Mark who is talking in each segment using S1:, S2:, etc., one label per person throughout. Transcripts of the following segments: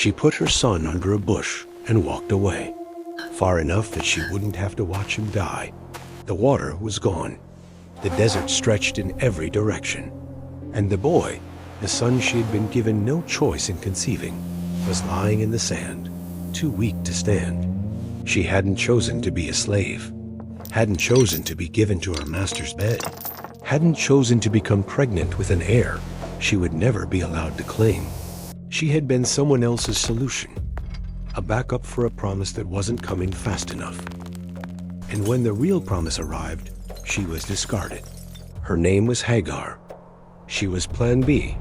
S1: She put her son under a bush and walked away, far enough that she wouldn't have to watch him die. The water was gone. The desert stretched in every direction. And the boy, the son she had been given no choice in conceiving, was lying in the sand, too weak to stand. She hadn't chosen to be a slave, hadn't chosen to be given to her master's bed, hadn't chosen to become pregnant with an heir she would never be allowed to claim. She had been someone else's solution, a backup for a promise that wasn't coming fast enough. And when the real promise arrived, she was discarded. Her name was Hagar. She was Plan B,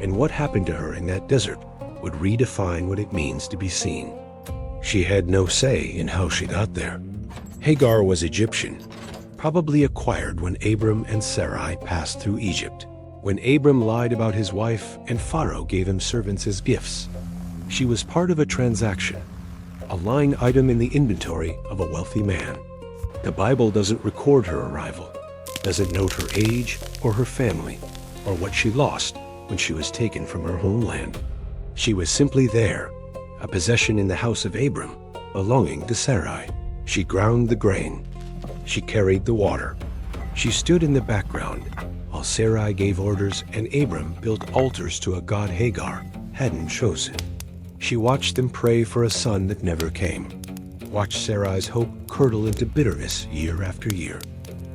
S1: and what happened to her in that desert would redefine what it means to be seen. She had no say in how she got there. Hagar was Egyptian, probably acquired when Abram and Sarai passed through Egypt, when Abram lied about his wife and Pharaoh gave him servants as gifts. She was part of a transaction, a line item in the inventory of a wealthy man. The Bible doesn't record her arrival, doesn't note her age or her family, or what she lost when she was taken from her homeland. She was simply there, a possession in the house of Abram, belonging to Sarai. She ground the grain. She carried the water. She stood in the background while Sarai gave orders and Abram built altars to a god Hagar hadn't chosen. She watched them pray for a son that never came, watched Sarai's hope curdle into bitterness year after year.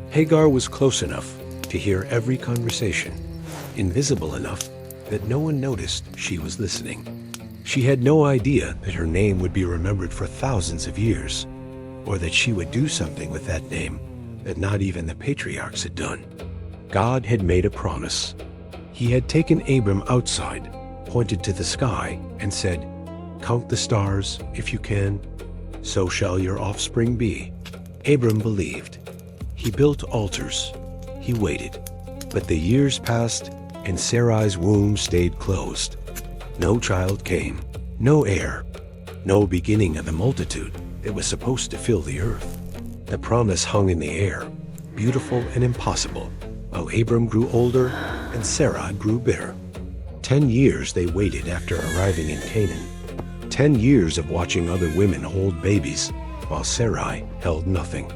S1: Hagar was close enough to hear every conversation, invisible enough that no one noticed she was listening. She had no idea that her name would be remembered for thousands of years, or that she would do something with that name that not even the patriarchs had done. God had made a promise. He had taken Abram outside, pointed to the sky, and said, "Count the stars if you can, so shall your offspring be." Abram believed. He built altars. He waited. But the years passed, and Sarai's womb stayed closed. No child came, no heir, no beginning of the multitude that was supposed to fill the earth. The promise hung in the air, beautiful and impossible, while Abram grew older and Sarai grew bitter. 10 years they waited after arriving in Canaan. 10 years of watching other women hold babies, while Sarai held nothing.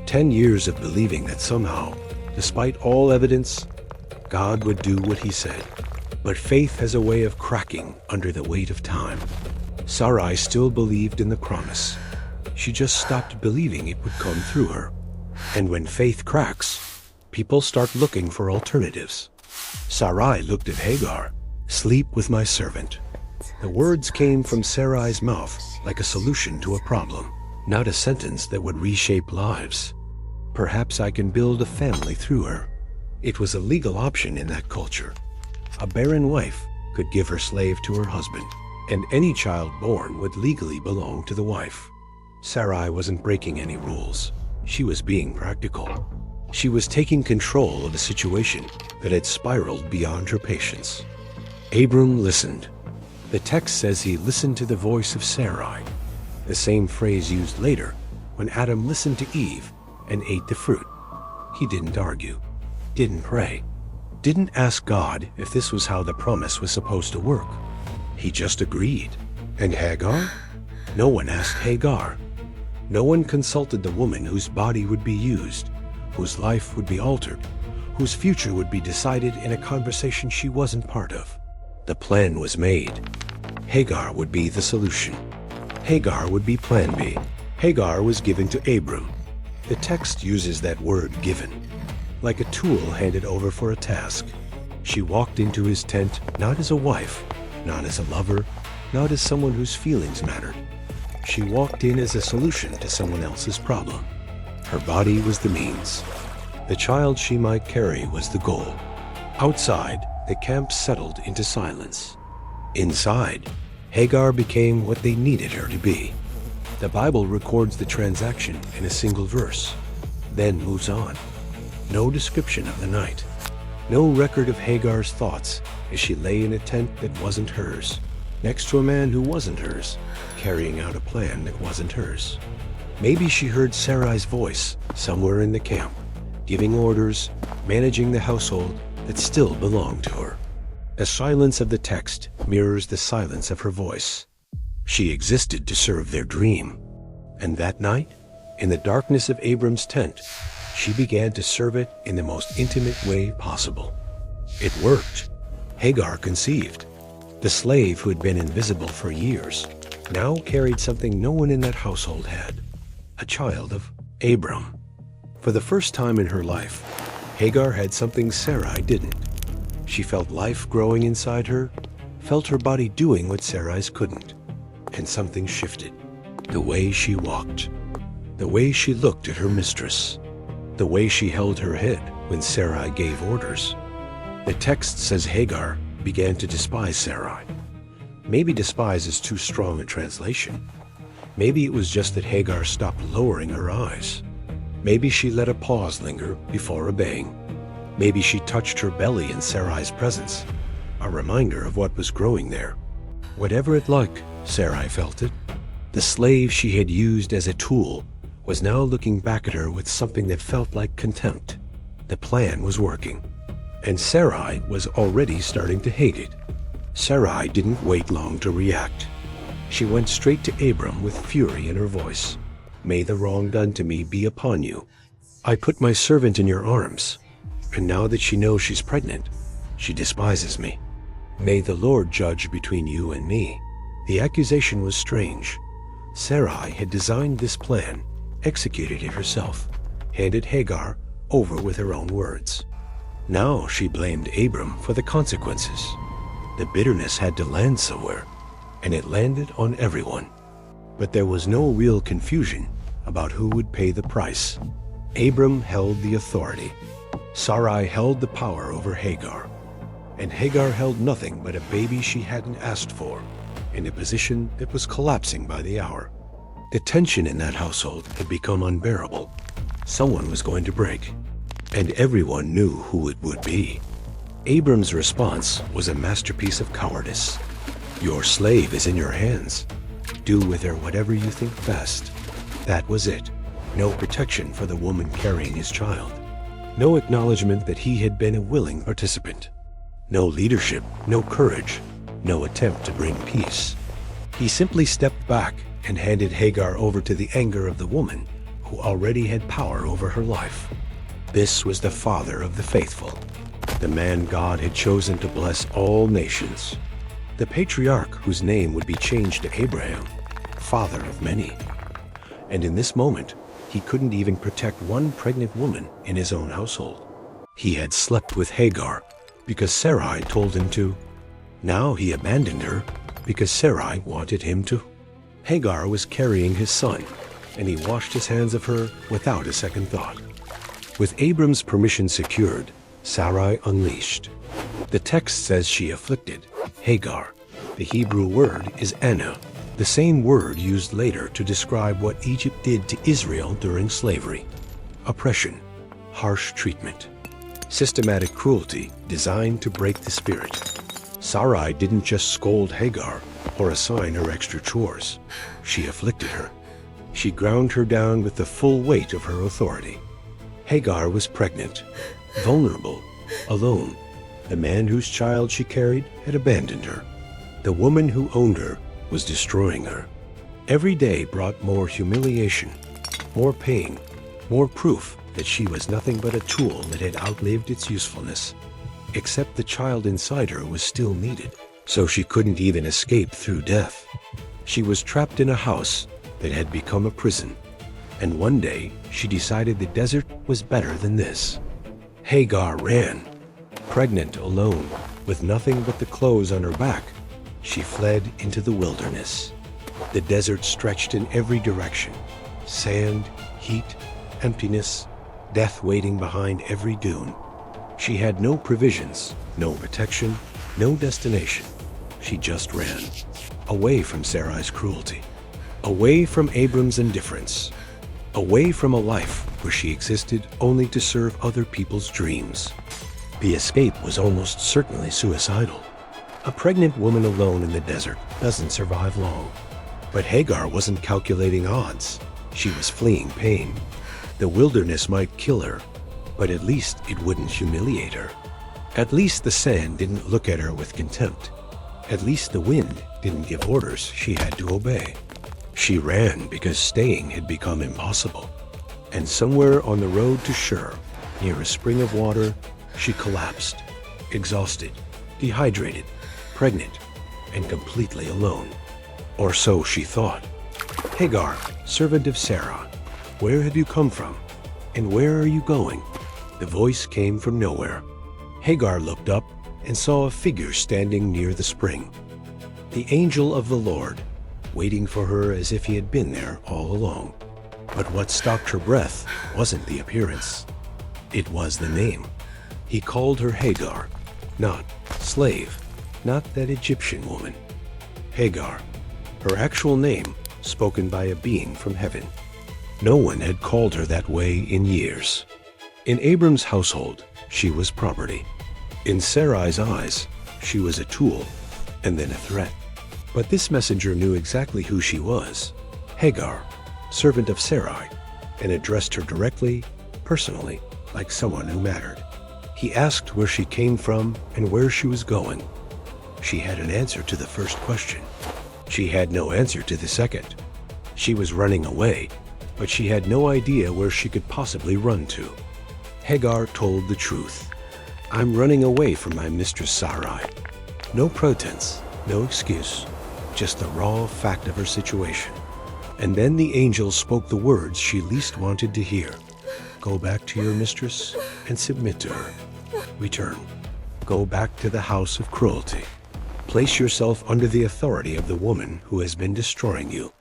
S1: 10 years of believing that somehow, despite all evidence, God would do what he said. But faith has a way of cracking under the weight of time. Sarai still believed in the promise. She just stopped believing it would come through her. And when faith cracks, people start looking for alternatives. Sarai looked at Hagar. "Sleep with my servant." The words came from Sarai's mouth like a solution to a problem, not a sentence that would reshape lives. "Perhaps I can build a family through her." It was a legal option in that culture. A barren wife could give her slave to her husband, and any child born would legally belong to the wife. Sarai wasn't breaking any rules. She was being practical. She was taking control of a situation that had spiraled beyond her patience. Abram listened. The text says he listened to the voice of Sarai, the same phrase used later when Adam listened to Eve and ate the fruit. He didn't argue, didn't pray, didn't ask God if this was how the promise was supposed to work. He just agreed. And Hagar? No one asked Hagar. No one consulted the woman whose body would be used, whose life would be altered, whose future would be decided in a conversation she wasn't part of. The plan was made. Hagar would be the solution. Hagar would be Plan B. Hagar was given to Abram. The text uses that word "given," like a tool handed over for a task. She walked into his tent not as a wife, not as a lover, not as someone whose feelings mattered. She walked in as a solution to someone else's problem. Her body was the means. The child she might carry was the goal. Outside, the camp settled into silence. Inside, Hagar became what they needed her to be. The Bible records the transaction in a single verse, then moves on. No description of the night. No record of Hagar's thoughts as she lay in a tent that wasn't hers, next to a man who wasn't hers, carrying out a plan that wasn't hers. Maybe she heard Sarai's voice somewhere in the camp, giving orders, managing the household that still belonged to her. The silence of the text mirrors the silence of her voice. She existed to serve their dream. And that night, in the darkness of Abram's tent, she began to serve it in the most intimate way possible. It worked. Hagar conceived. The slave who had been invisible for years now carried something no one in that household had, a child of Abram. For the first time in her life, Hagar had something Sarai didn't. She felt life growing inside her, felt her body doing what Sarai's couldn't. And something shifted. The way she walked, the way she looked at her mistress, the way she held her head when Sarai gave orders. The text says Hagar began to despise Sarai. Maybe despise is too strong a translation. Maybe it was just that Hagar stopped lowering her eyes. Maybe she let a pause linger before obeying. Maybe she touched her belly in Sarai's presence, a reminder of what was growing there. Whatever it like, Sarai felt it. The slave she had used as a tool was now looking back at her with something that felt like contempt. The plan was working, and Sarai was already starting to hate it. Sarai didn't wait long to react. She went straight to Abram with fury in her voice. "May the wrong done to me be upon you. I put my servant in your arms, and now that she knows she's pregnant, she despises me. May the Lord judge between you and me." The accusation was strange. Sarai had designed this plan, executed it herself, handed Hagar over with her own words. Now she blamed Abram for the consequences. The bitterness had to land somewhere, and it landed on everyone. But there was no real confusion about who would pay the price. Abram held the authority. Sarai held the power over Hagar. And Hagar held nothing but a baby she hadn't asked for, in a position that was collapsing by the hour. The tension in that household had become unbearable. Someone was going to break, and everyone knew who it would be. Abram's response was a masterpiece of cowardice. "Your slave is in your hands. Do with her whatever you think best." That was it. No protection for the woman carrying his child. No acknowledgement that he had been a willing participant. No leadership, no courage, no attempt to bring peace. He simply stepped back and handed Hagar over to the anger of the woman who already had power over her life. This was the father of the faithful, the man God had chosen to bless all nations, the patriarch whose name would be changed to Abraham, father of many. And in this moment, he couldn't even protect one pregnant woman in his own household. He had slept with Hagar because Sarai told him to. Now he abandoned her because Sarai wanted him to. Hagar was carrying his son, and he washed his hands of her without a second thought. With Abram's permission secured, Sarai unleashed. The text says she afflicted Hagar. The Hebrew word is Anna, the same word used later to describe what Egypt did to Israel during slavery. Oppression, harsh treatment, systematic cruelty designed to break the spirit. Sarai didn't just scold Hagar or assign her extra chores. She afflicted her. She ground her down with the full weight of her authority. Hagar was pregnant, vulnerable, alone. The man whose child she carried had abandoned her. The woman who owned her was destroying her. Every day brought more humiliation, more pain, more proof that she was nothing but a tool that had outlived its usefulness. Except the child inside her was still needed, so she couldn't even escape through death. She was trapped in a house that had become a prison, and one day she decided the desert was better than this. Hagar ran. Pregnant, alone, with nothing but the clothes on her back, she fled into the wilderness. The desert stretched in every direction. Sand, heat, emptiness, death waiting behind every dune. She had no provisions, no protection, no destination. She just ran, away from Sarai's cruelty, away from Abram's indifference, away from a life where she existed only to serve other people's dreams. The escape was almost certainly suicidal. A pregnant woman alone in the desert doesn't survive long. But Hagar wasn't calculating odds. She was fleeing pain. The wilderness might kill her, but at least it wouldn't humiliate her. At least the sand didn't look at her with contempt. At least the wind didn't give orders she had to obey. She ran because staying had become impossible. And somewhere on the road to Shur, near a spring of water, she collapsed, exhausted, dehydrated, pregnant, and completely alone. Or so she thought. Hagar, servant of Sarai, where have you come from? And where are you going? The voice came from nowhere. Hagar looked up and saw a figure standing near the spring. The angel of the Lord, waiting for her as if he had been there all along. But what stopped her breath wasn't the appearance. It was the name. He called her Hagar, not slave, not that Egyptian woman. Hagar, her actual name, spoken by a being from heaven. No one had called her that way in years. In Abram's household, she was property. In Sarai's eyes, she was a tool and then a threat. But this messenger knew exactly who she was, Hagar, servant of Sarai, and addressed her directly, personally, like someone who mattered. He asked where she came from and where she was going. She had an answer to the first question. She had no answer to the second. She was running away, but she had no idea where she could possibly run to. Hagar told the truth. I'm running away from my mistress Sarai. No pretense, no excuse, just the raw fact of her situation. And then the angel spoke the words she least wanted to hear. Go back to your mistress and submit to her. Return. Go back to the house of cruelty. Place yourself under the authority of the woman who has been destroying you.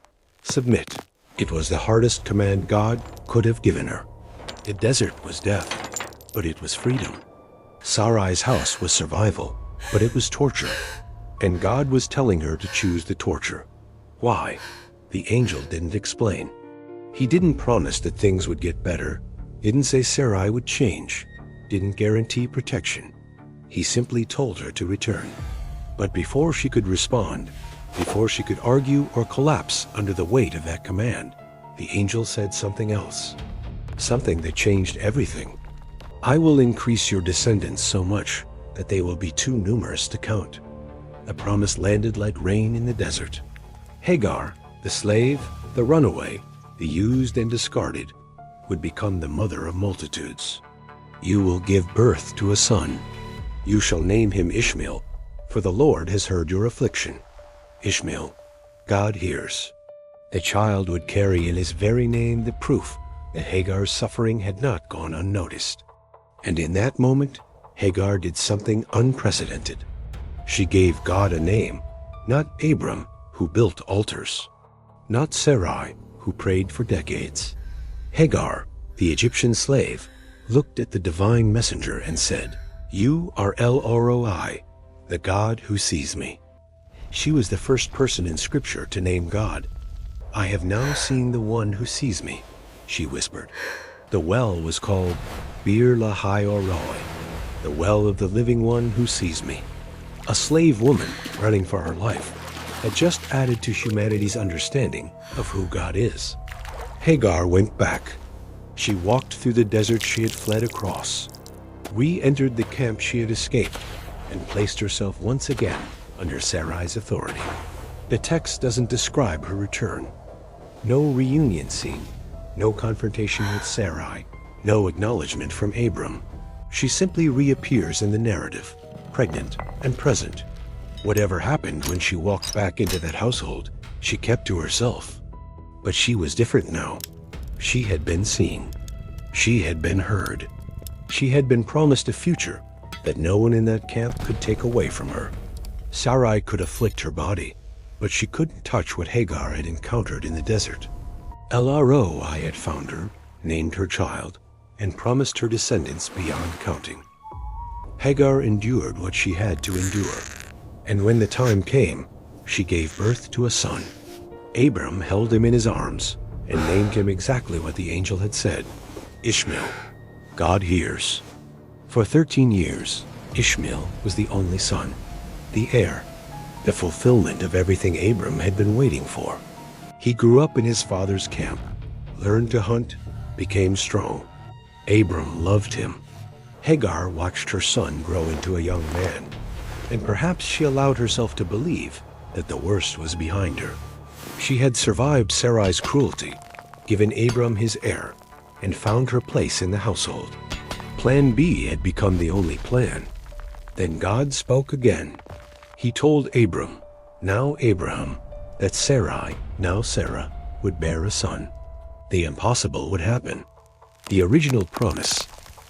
S1: Submit. It was the hardest command God could have given her. The desert was death, but it was freedom. Sarai's house was survival, but it was torture. And God was telling her to choose the torture. Why? The angel didn't explain. He didn't promise that things would get better, didn't say Sarai would change, didn't guarantee protection. He simply told her to return. But before she could respond, before she could argue or collapse under the weight of that command, the angel said something else. Something that changed everything. I will increase your descendants so much that they will be too numerous to count. The promise landed like rain in the desert. Hagar, the slave, the runaway, the used and discarded, would become the mother of multitudes. You will give birth to a son. You shall name him Ishmael, for the Lord has heard your affliction. Ishmael, God hears. The child would carry in his very name the proof that Hagar's suffering had not gone unnoticed. And in that moment, Hagar did something unprecedented. She gave God a name, not Abram, who built altars, not Sarai, who prayed for decades. Hagar, the Egyptian slave, looked at the divine messenger and said, You are El-Roi, the God who sees me. She was the first person in Scripture to name God. I have now seen the one who sees me, she whispered. The well was called Bir Lahai Oroi, the well of the living one who sees me. A slave woman running for her life had just added to humanity's understanding of who God is. Hagar went back. She walked through the desert she had fled across, re-entered the camp she had escaped, and placed herself once again under Sarai's authority. The text doesn't describe her return. No reunion scene, no confrontation with Sarai, no acknowledgement from Abram. She simply reappears in the narrative, pregnant and present. Whatever happened when she walked back into that household, she kept to herself. But she was different now. She had been seen. She had been heard. She had been promised a future that no one in that camp could take away from her. Sarai could afflict her body, but she couldn't touch what Hagar had encountered in the desert. El-Roi had found her, named her child, and promised her descendants beyond counting. Hagar endured what she had to endure, and when the time came, she gave birth to a son. Abram held him in his arms and named him exactly what the angel had said, Ishmael. God hears. For 13 years, Ishmael was the only son, the heir, the fulfillment of everything Abram had been waiting for. He grew up in his father's camp, learned to hunt, became strong. Abram loved him. Hagar watched her son grow into a young man, and perhaps she allowed herself to believe that the worst was behind her. She had survived Sarai's cruelty, given Abram his heir, and found her place in the household. Plan B had become the only plan. Then God spoke again. He told Abram, now Abraham, that Sarai, now Sarah, would bear a son. The impossible would happen. The original promise,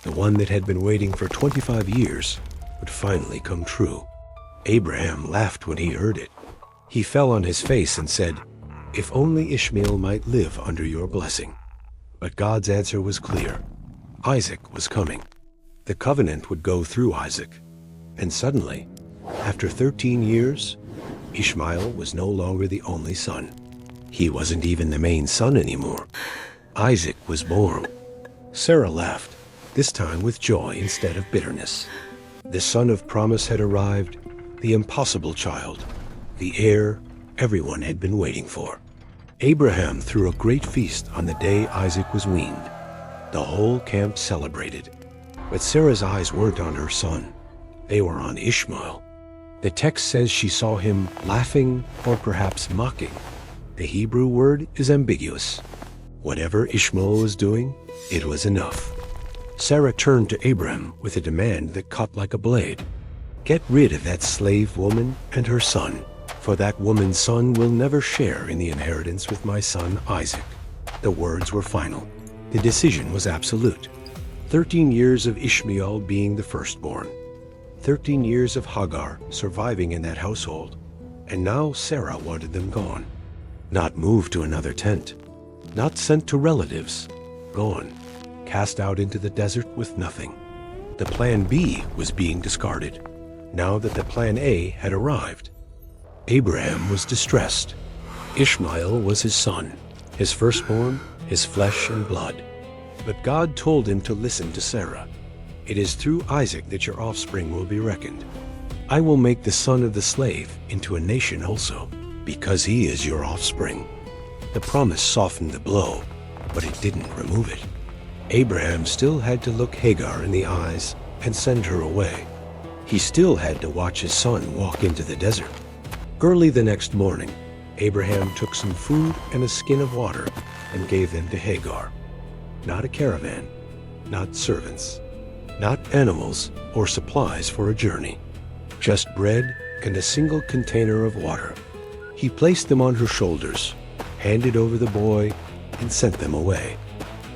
S1: the one that had been waiting for 25 years, would finally come true. Abraham laughed when he heard it. He fell on his face and said, "If only Ishmael might live under your blessing." But God's answer was clear. Isaac was coming. The covenant would go through Isaac. And suddenly, after 13 years, Ishmael was no longer the only son. He wasn't even the main son anymore. Isaac was born. Sarah laughed, this time with joy instead of bitterness. The son of promise had arrived, the impossible child, the heir everyone had been waiting for. Abraham threw a great feast on the day Isaac was weaned. The whole camp celebrated. But Sarah's eyes weren't on her son. They were on Ishmael. The text says she saw him laughing or perhaps mocking. The Hebrew word is ambiguous. Whatever Ishmael was doing, it was enough. Sarah turned to Abraham with a demand that cut like a blade. Get rid of that slave woman and her son, for that woman's son will never share in the inheritance with my son Isaac. The words were final. The decision was absolute. 13 years of Ishmael being the firstborn. 13 years of Hagar surviving in that household. And now Sarah wanted them gone. Not moved to another tent. Not sent to relatives. Gone. Cast out into the desert with nothing. The plan B was being discarded, now that the plan A had arrived. Abraham was distressed. Ishmael was his son, his firstborn, his flesh and blood. But God told him to listen to Sarah. It is through Isaac that your offspring will be reckoned. I will make the son of the slave into a nation also, because he is your offspring. The promise softened the blow, but it didn't remove it. Abraham still had to look Hagar in the eyes and send her away. He still had to watch his son walk into the desert. Early the next morning, Abraham took some food and a skin of water and gave them to Hagar. Not a caravan, not servants, not animals or supplies for a journey, just bread and a single container of water. He placed them on her shoulders, handed over the boy, and sent them away.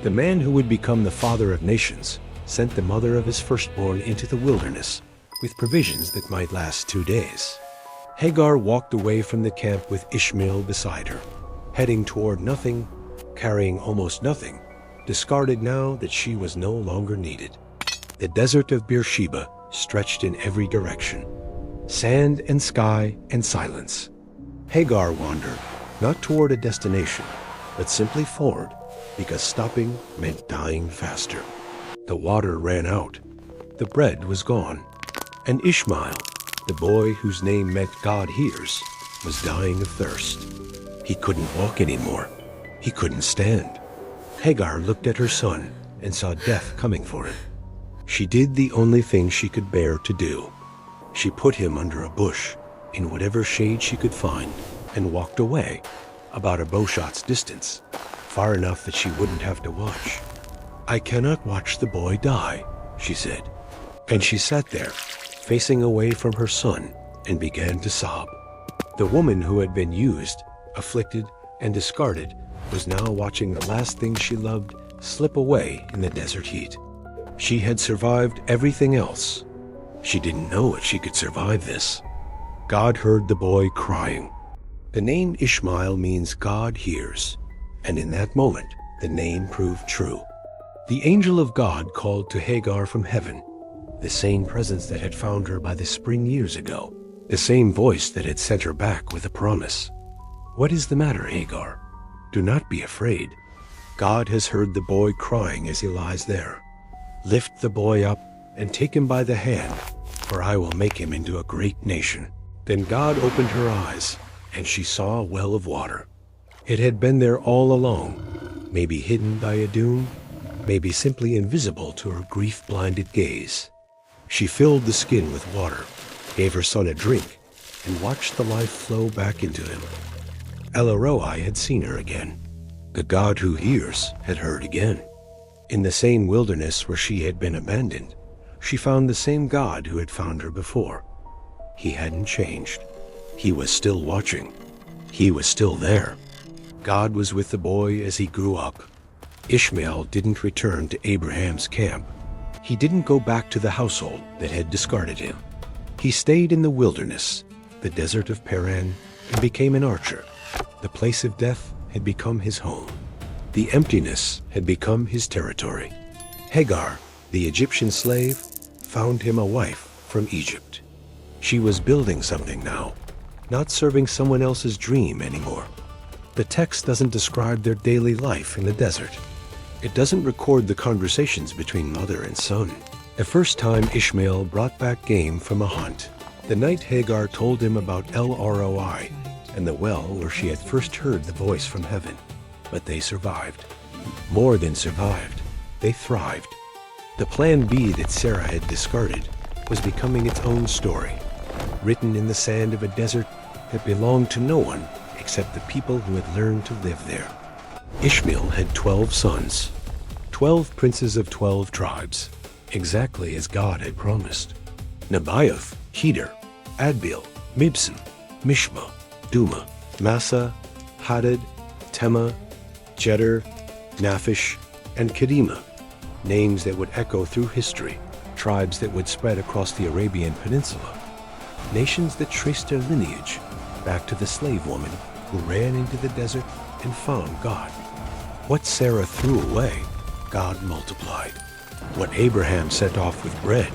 S1: The man who would become the father of nations sent the mother of his firstborn into the wilderness with provisions that might last 2 days. Hagar walked away from the camp with Ishmael beside her, heading toward nothing, carrying almost nothing, discarded now that she was no longer needed. The desert of Beersheba stretched in every direction. Sand and sky and silence. Hagar wandered, not toward a destination, but simply forward, because stopping meant dying faster. The water ran out. The bread was gone. And Ishmael, the boy whose name meant God hears, was dying of thirst. He couldn't walk anymore. He couldn't stand. Hagar looked at her son and saw death coming for him. She did the only thing she could bear to do. She put him under a bush, in whatever shade she could find, and walked away, about a bowshot's distance, far enough that she wouldn't have to watch. I cannot watch the boy die, she said. And she sat there, facing away from her son, and began to sob. The woman who had been used, afflicted, and discarded was now watching the last thing she loved slip away in the desert heat. She had survived everything else. She didn't know if she could survive this. God heard the boy crying. The name Ishmael means God hears, and in that moment, the name proved true. The angel of God called to Hagar from heaven, the same presence that had found her by the spring years ago, the same voice that had sent her back with a promise. What is the matter, Hagar? Do not be afraid. God has heard the boy crying as he lies there. Lift the boy up and take him by the hand, for I will make him into a great nation. Then God opened her eyes, and she saw a well of water. It had been there all along, maybe hidden by a dune, maybe simply invisible to her grief-blinded gaze. She filled the skin with water, gave her son a drink, and watched the life flow back into him. El Roi had seen her again. The God who hears had heard again. In the same wilderness where she had been abandoned, she found the same God who had found her before. He hadn't changed. He was still watching. He was still there. God was with the boy as he grew up. Ishmael didn't return to Abraham's camp. He didn't go back to the household that had discarded him. He stayed in the wilderness, the desert of Paran, and became an archer. The place of death had become his home. The emptiness had become his territory. Hagar, the Egyptian slave, found him a wife from Egypt. She was building something now, not serving someone else's dream anymore. The text doesn't describe their daily life in the desert. It doesn't record the conversations between mother and son. The first time Ishmael brought back game from a hunt, the night Hagar told him about El Roi and the well where she had first heard the voice from heaven. But they survived. More than survived, they thrived. The plan B that Sarah had discarded was becoming its own story, written in the sand of a desert that belonged to no one except the people who had learned to live there. Ishmael had 12 sons, 12 princes of 12 tribes, exactly as God had promised. Nebaioth, Heder, Adbeel, Mibsam, Mishma, Duma, Massa, Hadad, Tema, Jeter, Naphish, and Kedemah, names that would echo through history, tribes that would spread across the Arabian Peninsula, nations that traced their lineage back to the slave woman who ran into the desert and found God. What Sarah threw away, God multiplied. What Abraham sent off with bread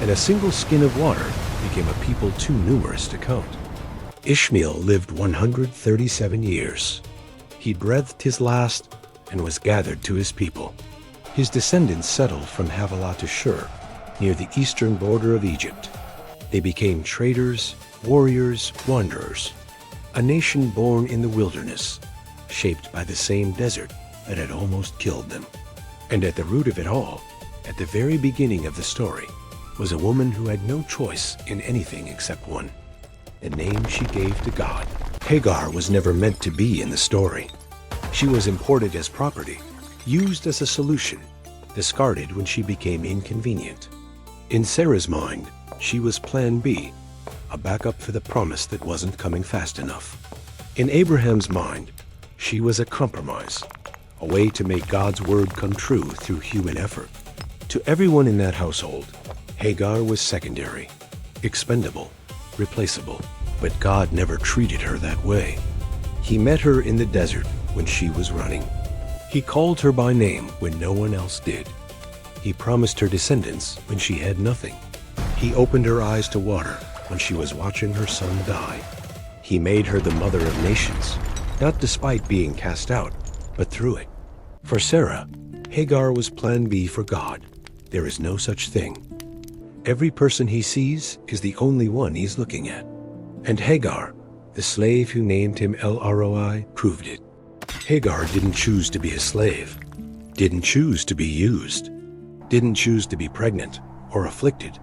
S1: and a single skin of water became a people too numerous to count. Ishmael lived 137 years. He breathed his last and was gathered to his people. His descendants settled from Havilah to Shur, near the eastern border of Egypt. They became traders, warriors, wanderers, a nation born in the wilderness, shaped by the same desert that had almost killed them. And at the root of it all, at the very beginning of the story, was a woman who had no choice in anything except one, the name she gave to God. Hagar was never meant to be in the story. She was imported as property, used as a solution, discarded when she became inconvenient. In Sarah's mind, she was Plan B, a backup for the promise that wasn't coming fast enough. In Abraham's mind, she was a compromise, a way to make God's word come true through human effort. To everyone in that household, Hagar was secondary, expendable, replaceable. But God never treated her that way. He met her in the desert when she was running. He called her by name when no one else did. He promised her descendants when she had nothing. He opened her eyes to water when she was watching her son die. He made her the mother of nations, not despite being cast out, but through it. For Sarah, Hagar was Plan B for God. There is no such thing. Every person he sees is the only one he's looking at. And Hagar, the slave who named him El Roi, proved it. Hagar didn't choose to be a slave, didn't choose to be used, didn't choose to be pregnant or afflicted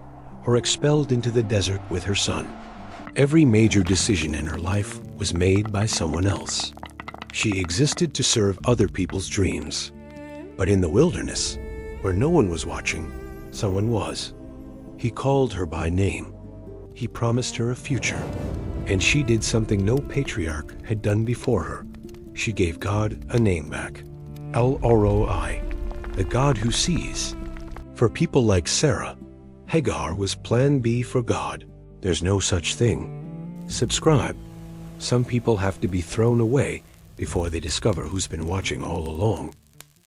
S1: or expelled into the desert with her son. Every major decision in her life was made by someone else. She existed to serve other people's dreams. But in the wilderness, where no one was watching, someone was. He called her by name. He promised her a future, and she did something no patriarch had done before her. She gave God a name back, El Roi, the God who sees. For people like Sarah, Hagar was Plan B for God. There's no such thing. Subscribe. Some people have to be thrown away before they discover who's been watching all along.